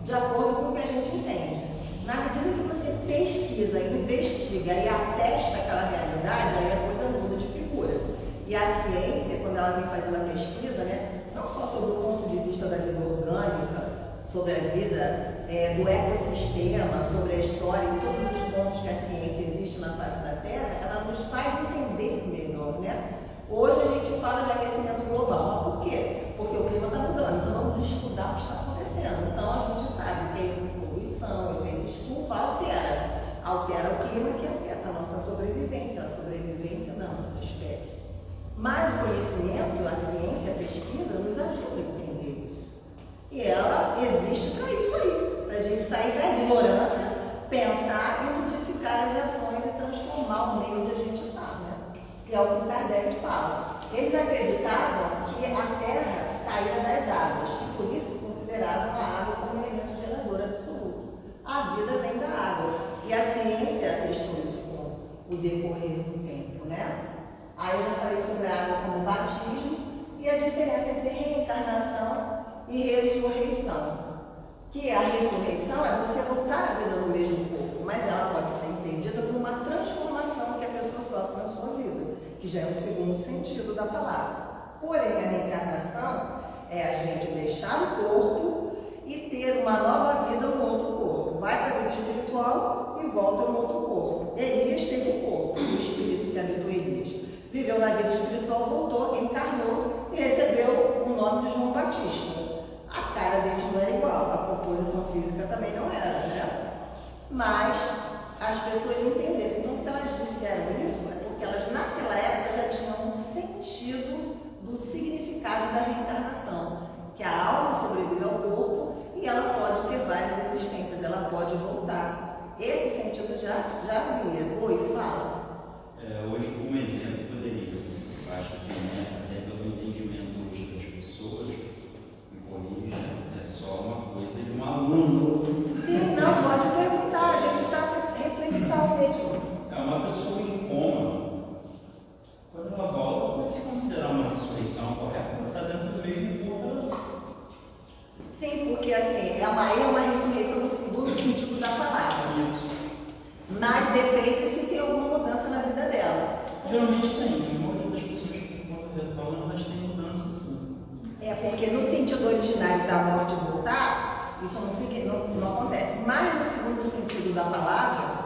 S2: de acordo com o que a gente entende. Na medida que você pesquisa, investiga e atesta aquela realidade, aí a coisa muda de figura. E a ciência, quando ela vem fazendo a pesquisa, né, não só sobre o ponto de vista da vida orgânica, sobre a vida do ecossistema, sobre a história e todos os pontos que a ciência existe na face da Terra, ela nos faz entender melhor, né? Hoje a gente fala de aquecimento global, mas por quê? Porque o clima está mudando, então vamos estudar o que está acontecendo. Então a gente sabe que poluição, efeito estufa, altera o clima que afeta a nossa sobrevivência, a sobrevivência da nossa espécie. Mas o conhecimento, a ciência, a pesquisa nos ajuda a entender isso. E ela existe para isso aí, para a gente sair da ignorância, pensar e modificar as ações e transformar o meio onde a gente está, né? Que é o que o Kardec fala. Eles acreditavam que a Terra saía das águas e por isso consideravam a água como elemento gerador absoluto. A vida vem da água e a ciência atestou isso com o decorrer do tempo, né? Aí eu já falei sobre a água como batismo e a diferença entre reencarnação e ressurreição. Que a ressurreição é você voltar à vida no mesmo corpo, mas ela pode ser entendida como uma transformação que a pessoa sofre na sua vida, que já é o segundo sentido da palavra. Porém, a reencarnação é a gente deixar o corpo e ter uma nova vida no outro corpo. Vai para a vida espiritual e volta no outro corpo. Elias teve um corpo, o espírito que habitou Elias. Viveu na vida espiritual, voltou, encarnou e recebeu o nome de João Batista. A cara deles não era igual, a composição física também não era, né? Mas as pessoas entenderam. Então, se elas disseram isso, é porque elas naquela época já tinham um sentido do significado da reencarnação, que a alma sobrevive ao corpo e ela pode ter várias existências, ela pode voltar. Esse sentido já havia. Oi, fala.
S7: Hoje, como exemplo, poderia, eu acho assim, né, até pelo entendimento hoje das pessoas, me corrija, é só uma coisa de um aluno.
S2: Sim, não, pode perguntar, a gente está para reflexão mesmo.
S7: É uma pessoa em coma. Quando ela volta, pode se considerar uma ressurreição correta, ela está dentro do mesmo corpo.
S2: Sim, porque assim, é uma ressurreição no segundo sentido da palavra.
S7: Isso.
S2: Mas depende se tem alguma mudança na vida dela.
S7: Geralmente tem, a maioria das pessoas que retornam, mas tem mudança sim.
S2: É porque no sentido originário da morte voltar, Isso não acontece. Mas no segundo sentido da palavra,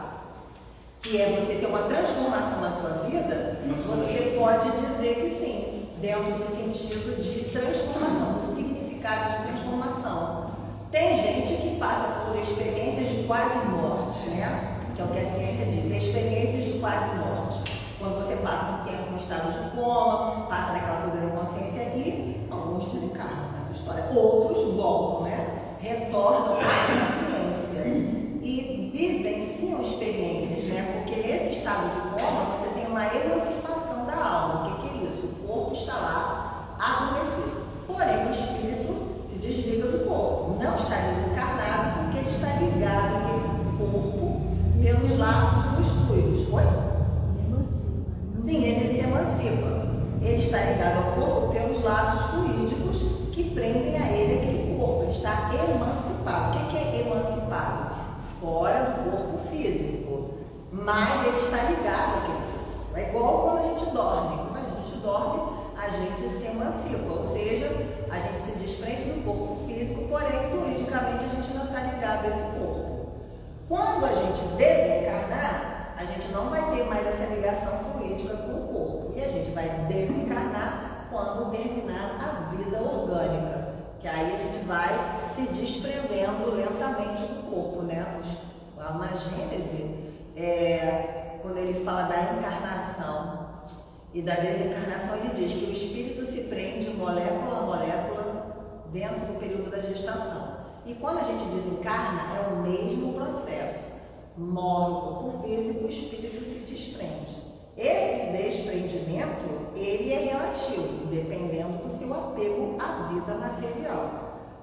S2: que é você ter uma transformação na sua vida, você pode dizer que sim, dentro do sentido de transformação, do significado de transformação. Tem gente que passa por experiências de quase morte, né? Que é o que a ciência diz, experiências de quase morte. Quando você passa um tempo no estado de coma, passa naquela coisa da consciência e alguns desencarnam nessa história. Outros voltam, né? Retornam à consciência e vivenciam experiências, né? Porque nesse estado de coma você tem uma emancipação da alma. O que é isso? O corpo está lá adormecido. Porém, o espírito se desliga do corpo. Não está desencarnado porque ele está ligado àquele corpo pelos laços dos fluidos. Oi? Sim, ele se emancipa. Ele está ligado ao corpo pelos laços fluídicos que prendem a ele aquele corpo. Ele está emancipado. O que é emancipado? Fora do corpo físico. Mas ele está ligado àquele corpo. É igual quando a gente dorme. Quando a gente dorme, a gente se emancipa. Ou seja, a gente se desprende do corpo físico, porém, fluidicamente, a gente não está ligado a esse corpo. Quando a gente desencarnar, a gente não vai ter mais essa ligação fluídica com o corpo. E a gente vai desencarnar quando terminar a vida orgânica. Que aí a gente vai se desprendendo lentamente do corpo, né? Na Gênese, quando ele fala da encarnação e da desencarnação, ele diz que o espírito se prende molécula a molécula dentro do período da gestação. E quando a gente desencarna, é o mesmo processo. Morre o corpo físico, o espírito se desprende. Esse desprendimento, ele é relativo, dependendo do seu apego à vida material.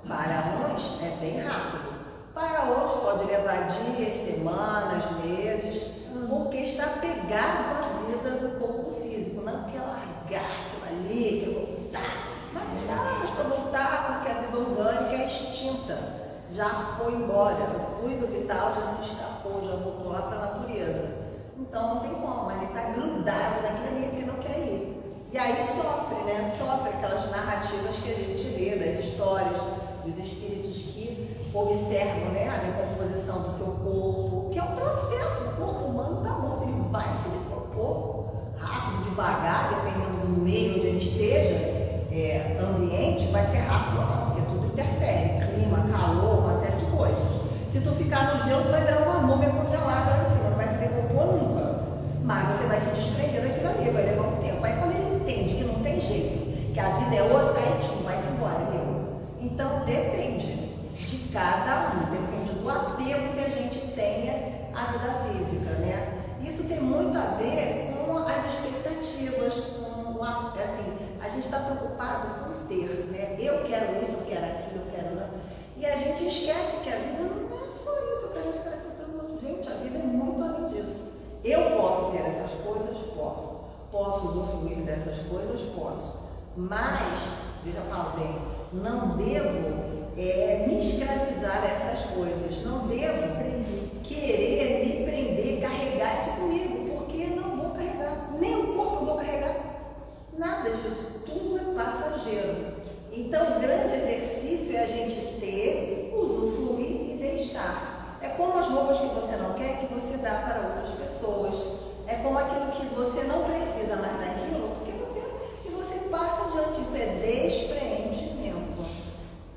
S2: Para uns é bem rápido, para outros pode levar dias, semanas, meses, porque está apegado à vida do corpo físico. Não quer largar aquilo ali, quer voltar. Mas não dá mais para voltar, porque a vida orgânica é extinta. Já foi embora, o fluido vital já se escapou, já voltou lá para a natureza. Então não tem como, mas ele está grudado naquilo ali porque não quer ir. E aí sofre, né? Sofre aquelas narrativas que a gente lê, das histórias dos espíritos que observam, né, a decomposição do seu corpo, que é um processo, o corpo humano está morto, ele vai se decompor rápido, devagar, dependendo do meio onde ele esteja, ambiente, vai ser rápido ou não, porque tudo interfere, clima, calor, uma série de coisas. Se tu ficar no gelo, tu vai virar uma múmia congelada lá em cima, não vai se decompor nunca. Mas você vai se desprender daquilo ali, vai levar um tempo. Aí quando ele entende que não tem jeito, que a vida é outra, aí tchum, vai-se embora, meu. Então depende de cada um, depende do apego que a gente tenha à vida física, né? Isso tem muito a ver com as expectativas, assim, a gente está preocupado com ter, né? Eu quero isso, eu quero aquilo, eu quero... E a gente esquece que a vida não é só isso, eu quero isso, eu quero aquilo. Gente, a vida é muito além disso. Eu posso ter essas coisas? Posso. Posso usufruir dessas coisas? Posso. Mas, veja bem, não devo me escravizar a essas coisas. Não devo querer me prender, carregar isso comigo, porque não vou carregar. Nem o corpo eu vou carregar. Nada disso. Tudo é passageiro. Então, o grande exercício é a gente ter, usufruir e deixar. É como as roupas que você não quer, que você dá para outras pessoas. É como aquilo que você não precisa mais daquilo, porque você passa adiante. Isso é despreendimento.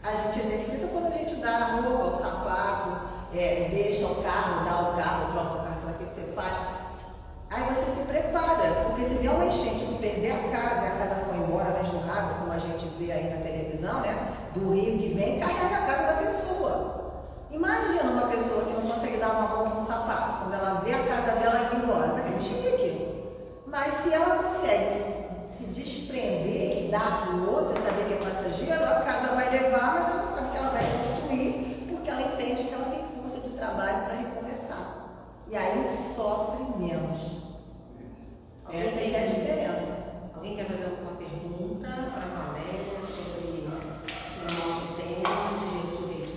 S2: A gente exercita quando a gente dá a roupa, o sapato, deixa o carro, dá o carro, troca o carro, sabe o que você faz? Aí você se prepara, porque se vier uma enchente de perder a casa foi embora na enxurrada, como a gente vê aí na televisão, né? Do rio que vem, carrega a casa da pessoa. Imagina uma pessoa que não consegue dar uma roupa, um sapato, quando ela vê a casa dela indo embora, vai ter que encher aquilo. Mas se ela consegue se desprender e dar para o outro, saber que é passageiro, a casa vai levar, mas ela sabe que ela vai construir, porque ela entende que ela tem força de trabalho para recomeçar. E aí sofre menos. Essa é a diferença.
S1: Alguém quer fazer alguma pergunta para a Valéria sobre o nosso tema de ressurreição?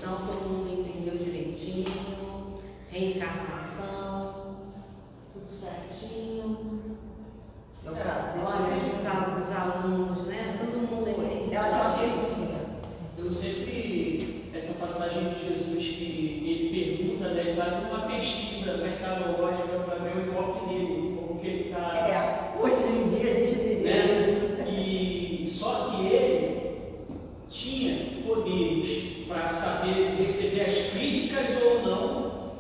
S5: receber as críticas ou não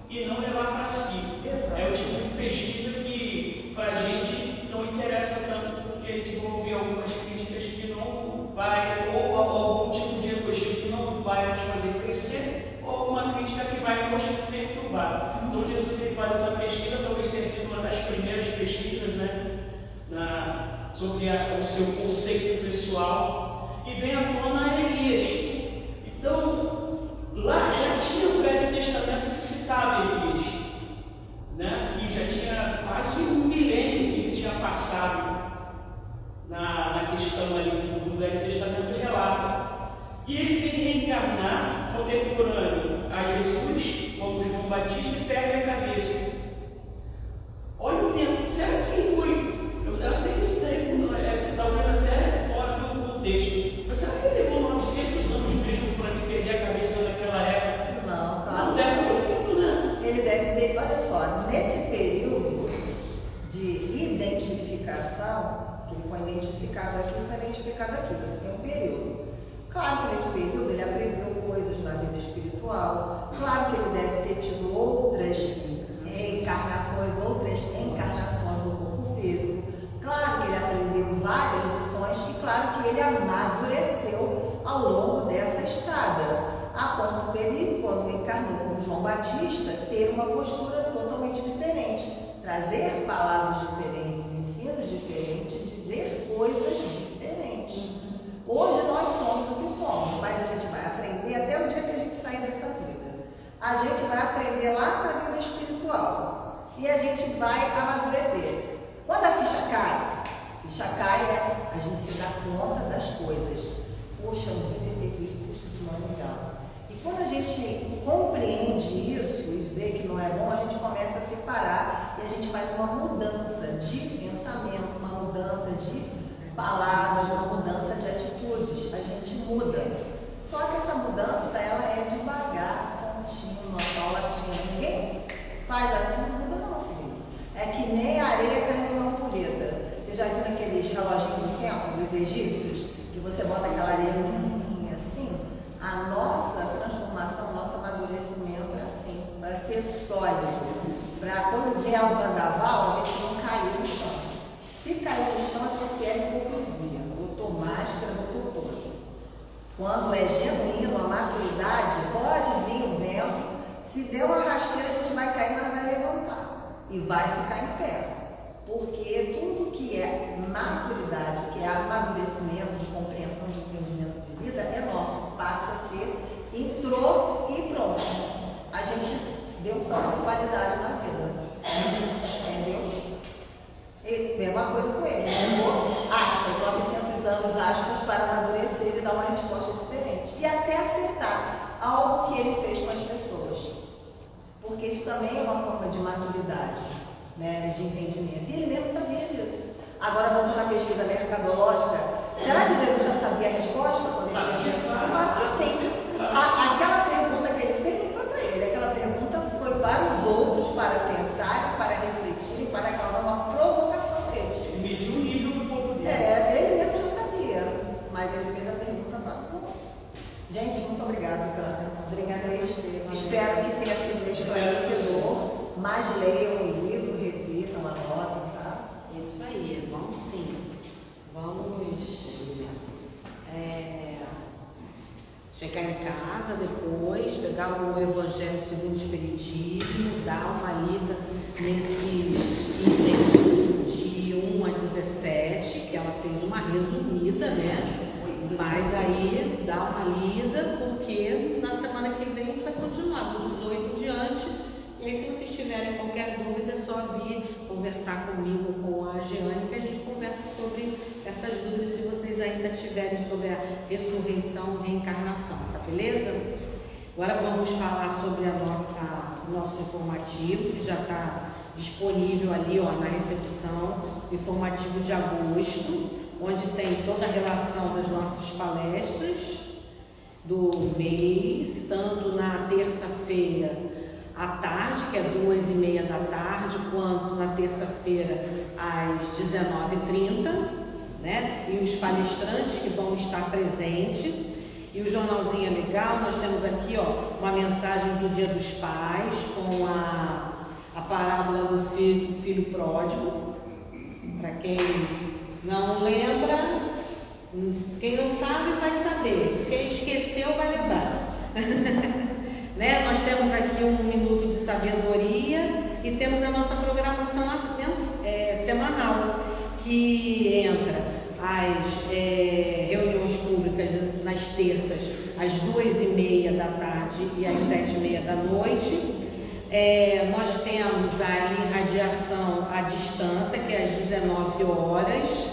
S5: e não levar para si. É o tipo de pesquisa que para a gente não interessa tanto, porque a gente vai ouvir algumas críticas que não vai, ou algum tipo de elogio que não vai nos fazer crescer, ou alguma crítica que vai nos perturbar. Então Jesus ele faz essa pesquisa, talvez tenha sido uma das primeiras pesquisas, né, sobre o seu conceito pessoal, e vem à tona Elias. Então, lá já tinha o Velho Testamento que citava Elias, né, que já tinha quase 1 milênio que ele tinha passado na questão ali do Velho Testamento relata. E ele vem reencarnar contemporâneo a Jesus, como João Batista, e perde a cabeça. Olha o tempo, será que foi? Eu sei que isso daí talvez até fora do contexto, mas será que ele levou 900 anos mesmo para ele perder a cabeça naquela época?
S2: Não, claro.
S5: Não deve ter tempo, né?
S2: Ele deve ter, olha só, nesse período de identificação, que ele foi identificado aqui, você tem um período. Claro que nesse período ele aprendeu coisas na vida espiritual, claro que ele deve ter tido outras reencarnações, outras encarnações no corpo físico, claro que ele aprendeu várias lições e claro que ele amadureceu ao longo dessa estrada, a ponto dele, quando encarnou como João Batista, ter uma postura totalmente diferente, trazer palavras diferentes, ensinos diferentes, dizer coisas diferentes. Hoje nós somos o que somos, mas a gente vai aprender até o dia que a gente sair dessa vida. A gente vai aprender lá na vida espiritual e a gente vai amadurecer. Quando a ficha cai a gente se dá conta das coisas. Poxa, eu não devia ter feito isso, puxa, isso não é legal. E quando a gente compreende isso e vê que não é bom, a gente começa a separar e a gente faz uma mudança de pensamento, uma mudança de palavras, uma mudança de atitudes, a gente muda. Só que essa mudança, ela é devagar, contínua, paulatina. Ninguém faz assim, muda não, filho. É que nem a areia caindo na ampulheta. Você já viu naqueles reloginhos do tempo, dos egípcios, que você bota aquela areia assim? A nossa transformação, nosso amadurecimento é assim, para ser sólido. Para quando vier o vendaval, a gente não cair no chão. Se cair no chão é porque é hipocrisia. Botou máscara, botou torso. Quando é genuíno, a maturidade, pode vir o vento. Se der uma rasteira, a gente vai cair, mas vai levantar. E vai ficar em pé. Porque tudo que é maturidade, que é amadurecimento, de compreensão, de entendimento de vida, é nosso. Passa a ser, entrou e pronto. A gente deu um salto de qualidade na vida. Entendeu? E mesma coisa com ele, levou aspas, 900 anos aspas para amadurecer e dar uma resposta diferente. E até aceitar algo que ele fez com as pessoas. Porque isso também é uma forma de maturidade, né, de entendimento. E ele mesmo sabia disso. Agora, voltando à pesquisa mercadológica, será que Jesus já sabia a resposta?
S5: Sabia,
S2: claro que sim. Aquela pergunta que ele fez não foi para ele, aquela pergunta foi para os outros, para pensarem, para refletirem, para causar uma provocação deles.
S5: Ele mediu o nível do povo dele.
S2: Ele mesmo já sabia, mas ele fez a pergunta para os outros. Gente, muito obrigada pela atenção de vocês. Espero que tenha sido esclarecedor. Mas leiam o livro, reflitam, anotem, tá?
S1: Isso aí, vamos sim. Vamos chegar em casa depois, pegar o Evangelho segundo o Espiritismo, dar uma lida nesses itens de 1 a 17, que ela fez uma resumida, né? Mas aí dá uma lida, porque na semana que vem a gente vai continuar, do 18 em diante. E aí, se vocês tiverem qualquer dúvida, é só vir conversar comigo, com a Jeane, que a gente conversa sobre essas dúvidas, se vocês ainda tiverem sobre a ressurreição e reencarnação, tá beleza? Agora vamos falar sobre o nosso informativo, que já está disponível ali, ó, na recepção, informativo de agosto, onde tem toda a relação das nossas palestras do mês, tanto na terça-feira à tarde, que é 2h30 da tarde, quanto na terça-feira às 19h30, né? E os palestrantes que vão estar presentes. E o jornalzinho é legal, nós temos aqui ó, uma mensagem do Dia dos Pais, com a parábola do filho pródigo. Para quem não lembra, quem não sabe vai saber, quem esqueceu vai lembrar. Né? Nós temos aqui um minuto de sabedoria e temos a nossa programação semanal, que entra as reuniões públicas nas terças às 2h30 da tarde e às 7h30 da noite. Nós temos a irradiação à distância, que é às 19 horas.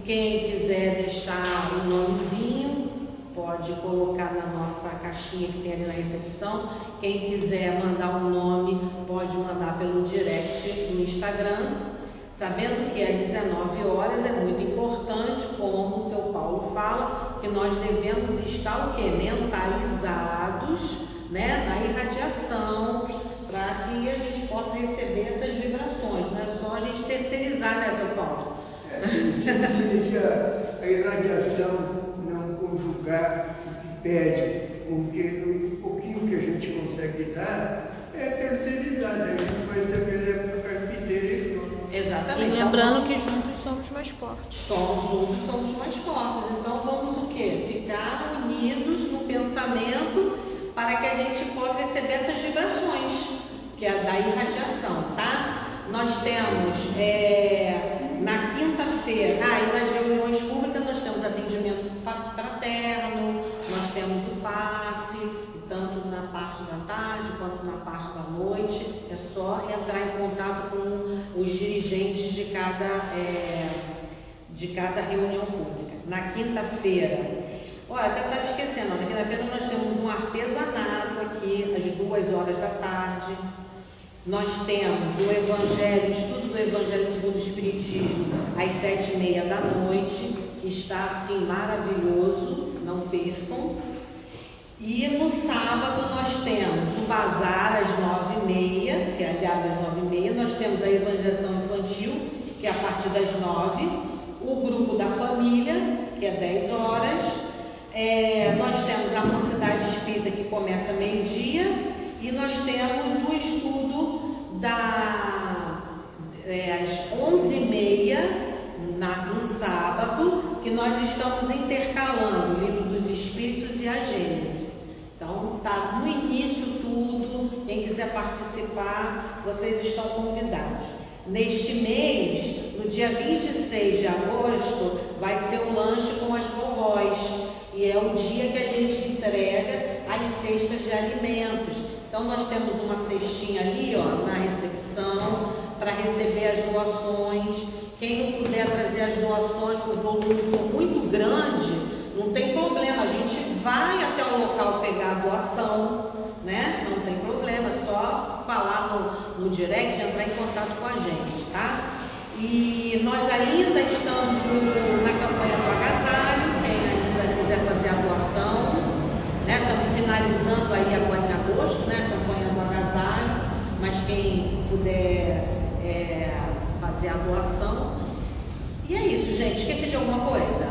S1: Quem quiser deixar um nomezinho, pode colocar na nossa caixinha que tem ali na recepção. Quem quiser mandar um nome, pode mandar pelo direct no Instagram. Sabendo que às 19 horas é muito importante, como o seu Paulo fala, que nós devemos estar o quê? Mentalizados, né, na irradiação, para que a gente possa receber essas vibrações. Não é só a gente terceirizar, né, seu Paulo?
S4: Se a irradiação não conjugar o que pede, porque o pouquinho que a gente consegue dar é terceirizado, a gente vai saber para o carpinteiro e pronto.
S1: Exatamente.
S3: E lembrando que juntos somos mais fortes.
S1: Juntos somos mais fortes. Então vamos o quê? Ficar unidos no pensamento para que a gente possa receber essas vibrações, que é da irradiação, tá? Nós temos na quinta-feira, e nas reuniões públicas nós temos atendimento fraterno, nós temos o passe, tanto na parte da tarde quanto na parte da noite. É só entrar em contato com os dirigentes de cada reunião pública. Na quinta-feira, olha, até está te esquecendo, na quinta-feira nós temos um artesanato aqui às 2h da tarde. Nós temos o Evangelho, estudo do Evangelho segundo o Espiritismo, às 7h30 da noite, que está assim maravilhoso, não percam. E no sábado nós temos o Bazar às 9h30, que é aliado às 9h30, nós temos a Evangelização Infantil, que é a partir das 9h, o Grupo da Família, que é 10 horas, nós temos a Mocidade Espírita, que começa meio-dia, e nós temos o estudo às 11h30 no sábado, que nós estamos intercalando o Livro dos Espíritos e a Gênesis. Então, está no início tudo. Quem quiser participar, vocês estão convidados. Neste mês, no dia 26 de agosto, vai ser o lanche com as vovós. E é o dia que a gente entrega as cestas de alimentos. Então, nós temos uma cestinha ali, ó, na recepção, para receber as doações. Quem não puder trazer as doações, porque o volume for muito grande, não tem problema. A gente vai até o local pegar a doação, né? Não tem problema, é só falar no direct, entrar em contato com a gente, tá? E nós ainda estamos na campanha do agasalho, quem ainda quiser fazer a doação, né? Estamos finalizando aí agora em agosto, né? A campanha do agasalho, mas quem puder fazer a doação. E é isso, gente. Esqueci de alguma coisa?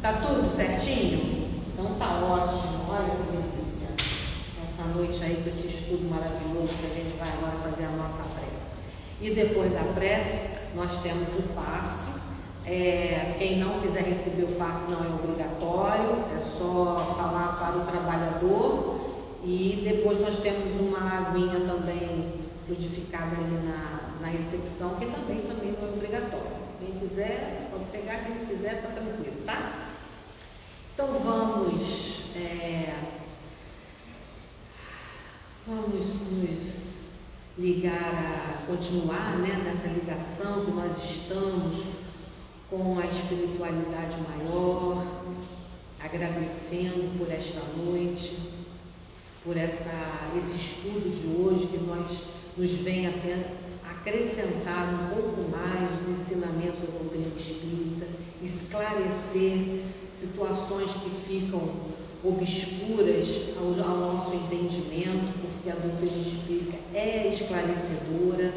S1: Tá tudo certinho? Então tá ótimo. Olha que delícia. Essa noite aí com esse estudo maravilhoso que a gente vai agora fazer a nossa prece. E depois da prece, nós temos o passe. Quem não quiser receber o passe não é obrigatório, é só falar para o trabalhador. E depois nós temos uma aguinha também fluidificada ali na recepção, que também não é obrigatório. Quem quiser, pode pegar, quem não quiser, tá tranquilo, tá? Então vamos nos ligar continuar, né, nessa ligação que nós estamos com a espiritualidade maior, agradecendo por esta noite, por esse estudo de hoje que nos vem até acrescentar um pouco mais os ensinamentos da doutrina espírita, esclarecer situações que ficam obscuras ao nosso entendimento, porque a doutrina espírita é esclarecedora,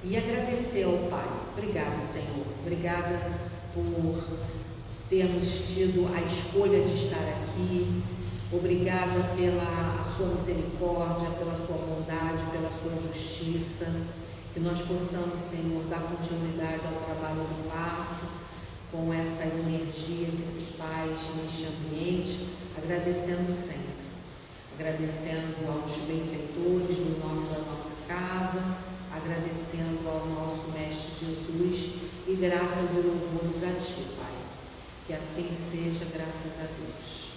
S1: e agradecer ao Pai. Obrigada, Senhor. Obrigada por termos tido a escolha de estar aqui. Obrigada pela a sua misericórdia, pela sua bondade, pela sua justiça. Que nós possamos, Senhor, dar continuidade ao trabalho do passe, com essa energia que se faz neste ambiente, agradecendo sempre. Agradecendo aos benfeitores da nossa casa, agradecendo ao nosso Mestre Jesus e graças e louvores a Ti, Pai. Que assim seja, graças a Deus.